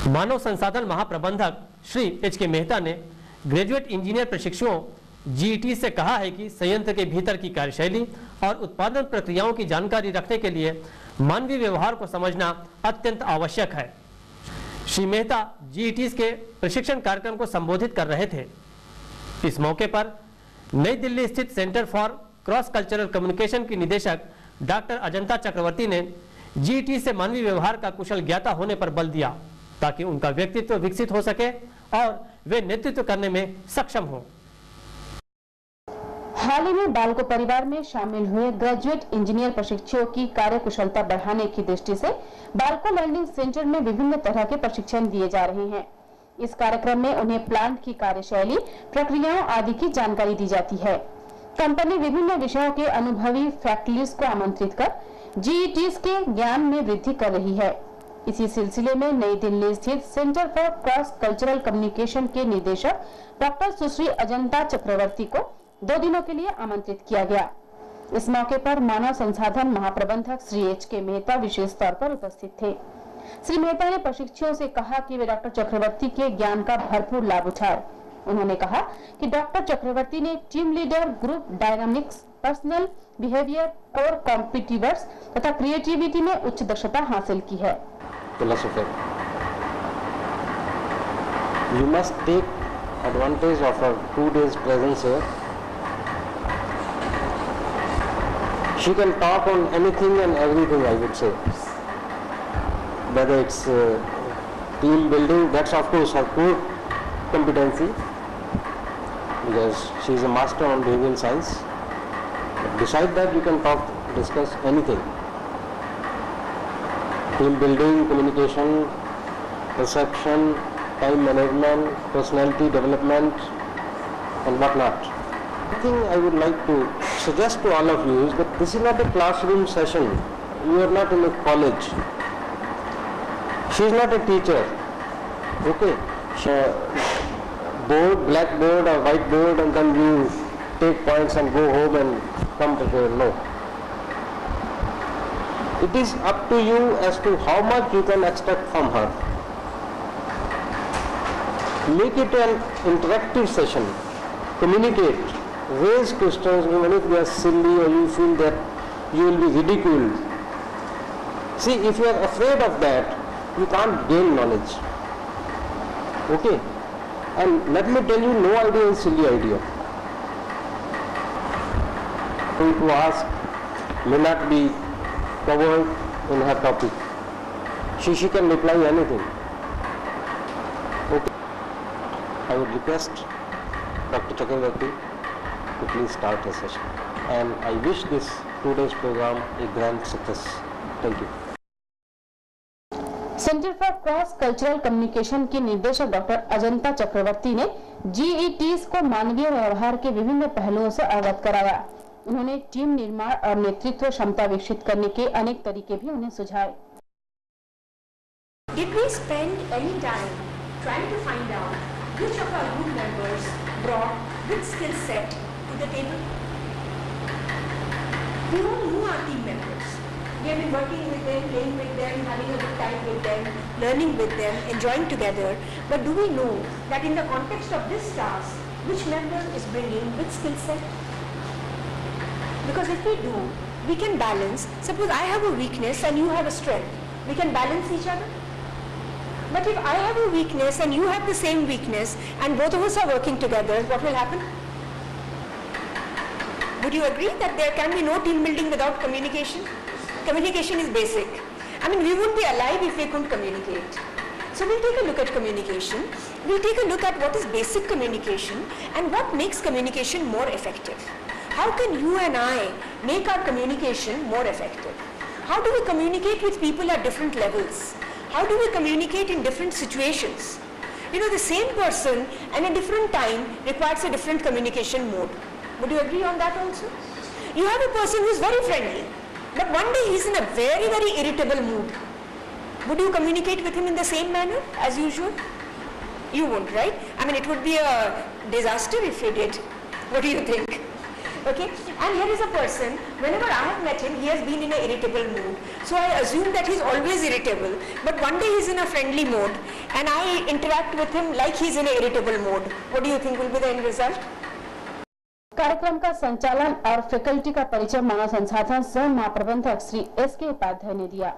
मानव संसाधन महाप्रबंधक श्री एच.के. मेहता ने ग्रेजुएट इंजीनियर प्रशिक्षुओं जीईटी से कहा है कि संयंत्र के भीतर की कार्यशैली और उत्पादन प्रक्रियाओं की जानकारी रखने के लिए मानवीय व्यवहार को समझना अत्यंत आवश्यक है। श्री मेहता जीईटी के प्रशिक्षण कार्यक्रम को संबोधित कर रहे थे। इस मौके पर नई दिल्ली स्थित centre for cross cultural communication की निदेशक डॉक्टर अजंता चक्रवर्ती ने जीईटी से मानवीय व्यवहार का कुशल ज्ञाता होने पर बल दिया ताकि उनका व्यक्तित्व विकसित हो सके और वे नेतृत्व करने में सक्षम हों। हाल ही में बाल्को परिवार में शामिल हुए ग्रेजुएट इंजीनियर प्रशिक्षुओं की कार्यकुशलता बढ़ाने की दृष्टि से बाल्को लर्निंग सेंटर में विभिन्न तरह के प्रशिक्षण दिए जा रहे हैं। इस कार्यक्रम में उन्हें प्लांट की कार्यशैली, प्रक्रियाओं आदि की जानकारी दी जाती है। कंपनी विभिन्न विषयों के अनुभवी फैकल्टीज को आमंत्रित कर जीईटीज के ज्ञान में वृद्धि कर रही है। इसी सिलसिले में नई दिल्ली स्थित centre for cross cultural communication के निदेशक डॉक्टर सुश्री अजंता चक्रवर्ती को 2 दिनों के लिए आमंत्रित किया गया। इस मौके पर मानव संसाधन महाप्रबंधक श्री एच.के. मेहता विशेष तौर पर उपस्थित थे। श्री मेहता ने प्रशिक्षुओं से कहा कि वे डॉक्टर चक्रवर्ती के ज्ञान का भरपूर लाभ उठाएं। उन्होंने कहा कि डॉक्टर चक्रवर्ती ने team leader, group dynamics, personal behaviour, core competencies तथा क्रिएटिविटी में उच्च दक्षता हासिल की है। Philosopher, you must take advantage of her 2 days presence here. She can talk on anything and everything, I would say. Whether it's team building, that's of course her core competency because she is a master on behavioral science. But beside that, you can discuss anything. Team building, communication, perception, time management, personality development, and whatnot. The thing I would like to suggest to all of you is that this is not a classroom session. You are not in a college. She is not a teacher. Okay. Board, blackboard or whiteboard, and then you take points and go home and come prepared. No. It is up to you as to how much you can expect from her. Make it an interactive session. Communicate. Raise questions even if they are silly or you feel that you will be ridiculed. See, if you are afraid of that, you can't gain knowledge. Okay? And let me tell you, no idea is silly idea. Going to ask may not be covered in her topic. She can reply anything. Okay. I would request Dr. Chakravarti to please start her session. And I wish this 2 days program a grand success. Thank you. Centre for cross cultural communication की निदेशक doctor Ajanta चक्रवर्ती ने जीईटीज को मानवीय व्यवहार के विभिन्न पहलुओं से अवगत कराया। उन्होंने टीम निर्माण और नेतृत्व क्षमता विकसित करने के अनेक तरीके भी उन्हें सुझाए। Did we spend any time trying to find out which of our group members brought which skill set to the table? We all knew our team members. We have been working with them, playing with them, having a good time with them, learning with them, enjoying together. But do we know that in the context of this task, which member is bringing which skill set? Because if we do, we can balance. Suppose I have a weakness and you have a strength. We can balance each other. But if I have a weakness and you have the same weakness and both of us are working together, what will happen? Would you agree that there can be no team building without communication? Communication is basic. I mean, we wouldn't be alive if we couldn't communicate. So we'll take a look at communication. We'll take a look at what is basic communication and what makes communication more effective. How can you and I make our communication more effective? How do we communicate with people at different levels? How do we communicate in different situations? You know, the same person at a different time requires a different communication mode. Would you agree on that also? You have a person who is very friendly, but one day he is in a very, very irritable mood. Would you communicate with him in the same manner as usual? You won't, right? I mean, it would be a disaster if you did. What do you think? Okay, and here is a person, whenever I have met him, he has been in an irritable mood. So I assume that he is always irritable, but one day he is in a friendly mode, and I interact with him like he's in an irritable mode. What do you think will be the end result? कार्यक्रम का संचालन और faculty का परिचय मानव संसाधन सह महाप्रबंधक Shri S के उपाध्याय ने दिया।